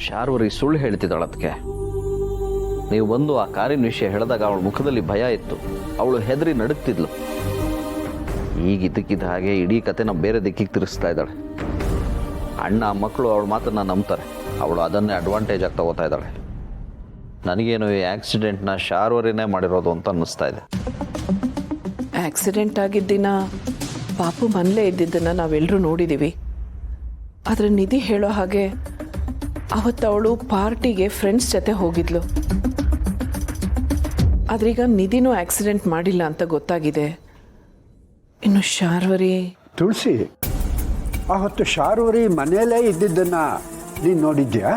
ಶಾರ್ವರಿ ಸುಳ್ಳು ಹೇಳ್ತಿದ್ದಾಳೆ. ಅದಕ್ಕೆ ನೀವು ಬಂದು ಆ ಕಾರಿನ ವಿಷಯ ಹೇಳಿದಾಗ ಅವಳ ಮುಖದಲ್ಲಿ ಭಯ ಇತ್ತು. ಅವಳು ಹೆದರಿ ನಡುಕ್ತಿದ್ಲು. ಈಗ ಇದ್ದಕ್ಕಿದ್ದ ಹಾಗೆ ಇಡೀ ಕತೆನ ಬೇರೆ ದಿಕ್ಕಿಗೆ ತಿರುಗಿಸ್ತಾ ಇದ್ದಾಳೆ. ಅಣ್ಣ ಮಕ್ಕಳು ಅವಳ ಮಾತನ್ನು ನಂಬ್ತಾರೆ. ಅವಳು ಅದನ್ನೇ ಅಡ್ವಾಂಟೇಜ್ ಆಗಿ ತಗೋತಾ ಇದ್ದಾಳೆ. ನನಗೇನು ಈ ಆಕ್ಸಿಡೆಂಟ್ನ ಶಾರ್ವರಿನೇ ಮಾಡಿರೋದು ಅಂತ ಅನ್ನಿಸ್ತಾ ಇದೆ. ಆಕ್ಸಿಡೆಂಟ್ ಆಗಿದ್ದ ದಿನ ಪಾಪು ಮನೇಲೇ ಇದ್ದಿದ್ದನ್ನು ನಾವೆಲ್ಲರೂ ನೋಡಿದ್ದೀವಿ. ಆದರೆ ನಿಧಿ ಹೇಳೋ ಹಾಗೆ ಅವತ್ತು ಅವಳು ಪಾರ್ಟಿಗೆ ಫ್ರೆಂಡ್ಸ್ ಜೊತೆ ಹೋಗಿದ್ಲು. ಆದ್ರೀಗ ನಿಧಿನೂ ಆಕ್ಸಿಡೆಂಟ್ ಮಾಡಿಲ್ಲ ಅಂತ ಗೊತ್ತಾಗಿದೆ. ಇನ್ನು ಶಾರ್ವರಿ ತುಳಸಿ, ಆವತ್ತು ಶಾರ್ವರಿ ಮನೆಯಲ್ಲೇ ಇದ್ದಿದ್ದನ್ನ ನೀನು ನೋಡಿದ್ಯಾ?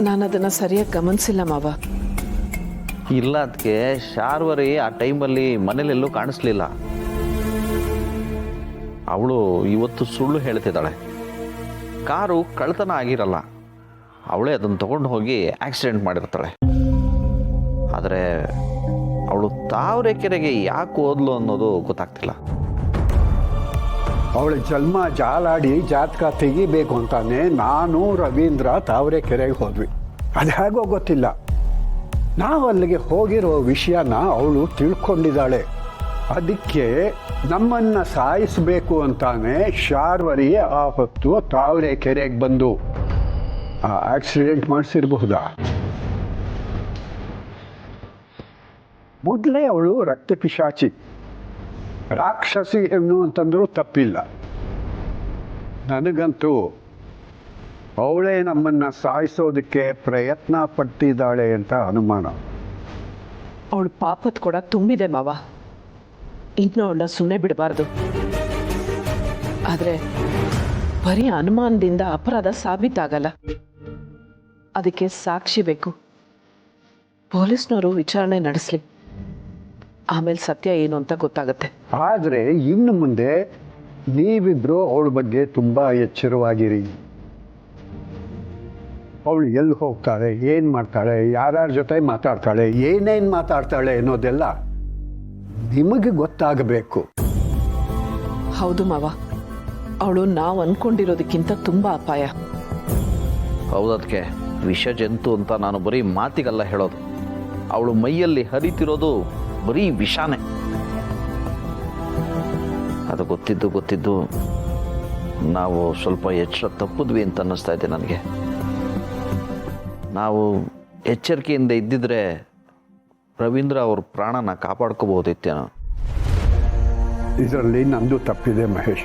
ನಾನು ಅದನ್ನು ಸರಿಯಾಗಿ ಗಮನಿಸಿಲ್ಲ ಮಾವ. ಇಲ್ಲ, ಅದಕ್ಕೆ ಶಾರ್ವರಿ ಆ ಟೈಮಲ್ಲಿ ಮನೇಲೆಲ್ಲೂ ಕಾಣಿಸ್ಲಿಲ್ಲ. ಅವಳು ಇವತ್ತು ಸುಳ್ಳು ಹೇಳ್ತಿದ್ದಾಳೆ. ಕಾರು ಕಳ್ತನ ಆಗಿರಲ್ಲ, ಅವಳೇ ಅದನ್ನು ತಗೊಂಡು ಹೋಗಿ ಆಕ್ಸಿಡೆಂಟ್ ಮಾಡಿರ್ತಾಳೆ. ಆದರೆ ಅವಳು ತಾವರೆಕೆರೆಗೆ ಯಾಕೆ ಹೋದ್ಲು ಅನ್ನೋದು ಗೊತ್ತಾಗ್ತಿಲ್ಲ. ಅವಳ ಜನ್ಮ ಜಾಲಾಡಿ ಜಾತಕ ತೆಗಿಬೇಕು ಅಂತಾನೆ ನಾನು ರವೀಂದ್ರ ತಾವರೆಕೆರೆಗೆ ಹೋದ್ವಿ. ಅದು ಹೇಗೋ ಗೊತ್ತಿಲ್ಲ. ನಾವು ಅಲ್ಲಿಗೆ ಹೋಗಿರೋ ವಿಷಯನ ಅವಳು ತಿಳ್ಕೊಂಡಿದ್ದಾಳೆ. ಅದಕ್ಕೆ ನಮ್ಮನ್ನು ಸಾಯಿಸಬೇಕು ಅಂತಾನೆ ಶಾರ್ವರಿ ಆ ಹೊತ್ತು ತಾವರೆಕೆರೆಗೆ ಬಂದು ಆ ಆಕ್ಸಿಡೆಂಟ್ ಮಾಡಿಸಿರಬಹುದಾ? ಮೊದಲೇ ಅವಳು ರಕ್ತ ಪಿಶಾಚಿ, ರಾಕ್ಷಸಿ ಹೆಣ್ಣು ಅಂತಂದ್ರೂ ತಪ್ಪಿಲ್ಲ. ನನಗಂತೂ ಅವಳೇ ನಮ್ಮನ್ನು ಸಾಯಿಸೋದಕ್ಕೆ ಪ್ರಯತ್ನ ಪಟ್ಟಿದ್ದಾಳೆ ಅಂತ ಅನುಮಾನ. ಅವಳು ಪಾಪದ ಕೂಡ ತುಂಬಿದೆ ಮಾವ. ಇನ್ನು ಅವಳನ್ನ ಸುಮ್ಮನೆ ಬಿಡಬಾರ್ದು. ಆದರೆ ಬರೀ ಅನುಮಾನದಿಂದ ಅಪರಾಧ ಸಾಬೀತಾಗಲ್ಲ. ಅದಕ್ಕೆ ಸಾಕ್ಷಿ ಬೇಕು. ಪೊಲೀಸ್ನವರು ವಿಚಾರಣೆ ನಡೆಸಲಿ, ಆಮೇಲೆ ಸತ್ಯ ಏನು ಅಂತ ಗೊತ್ತಾಗುತ್ತೆ. ಆದರೆ ಇನ್ನು ಮುಂದೆ ನೀವಿಬ್ರು ಅವಳ ಬಗ್ಗೆ ತುಂಬ ಎಚ್ಚರವಾಗಿರಿ. ಅವಳು ಎಲ್ಲಿ ಹೋಗ್ತಾಳೆ, ಏನು ಮಾಡ್ತಾಳೆ, ಯಾರ್ಯಾರ ಜೊತೆ ಮಾತಾಡ್ತಾಳೆ, ಏನೇನು ಮಾತಾಡ್ತಾಳೆ ಅನ್ನೋದೆಲ್ಲ ನಿಮಗೆ ಗೊತ್ತಾಗಬೇಕು. ಹೌದು ಮಾವ, ಅವಳು ನಾವು ಅನ್ಕೊಂಡಿರೋದಕ್ಕಿಂತ ತುಂಬ ಅಪಾಯ. ಹೌದದಕ್ಕೆ ವಿಷ ಜಂತು ಅಂತ ನಾನು ಬರೀ ಮಾತಿಗಲ್ಲ ಹೇಳೋದು. ಅವಳು ಮೈಯಲ್ಲಿ ಹರಿತಿರೋದು ಬರೀ ವಿಷಾನೇ. ಅದು ಗೊತ್ತಿದ್ದು ನಾವು ಸ್ವಲ್ಪ ಎಚ್ಚರ ತಪ್ಪಿದ್ವಿ ಅಂತ ಅನ್ನಿಸ್ತಾ ಇದೆ ನನಗೆ. ನಾವು ಎಚ್ಚರಿಕೆಯಿಂದ ಇದ್ದಿದ್ರೆ ರವೀಂದ್ರ ಅವ್ರ ಪ್ರಾಣನ ಕಾಪಾಡ್ಕೋಬಹುದಿತ್ತೇನೋ. ಇದರಲ್ಲಿ ನಂದು ತಪ್ಪಿದೆ ಮಹೇಶ.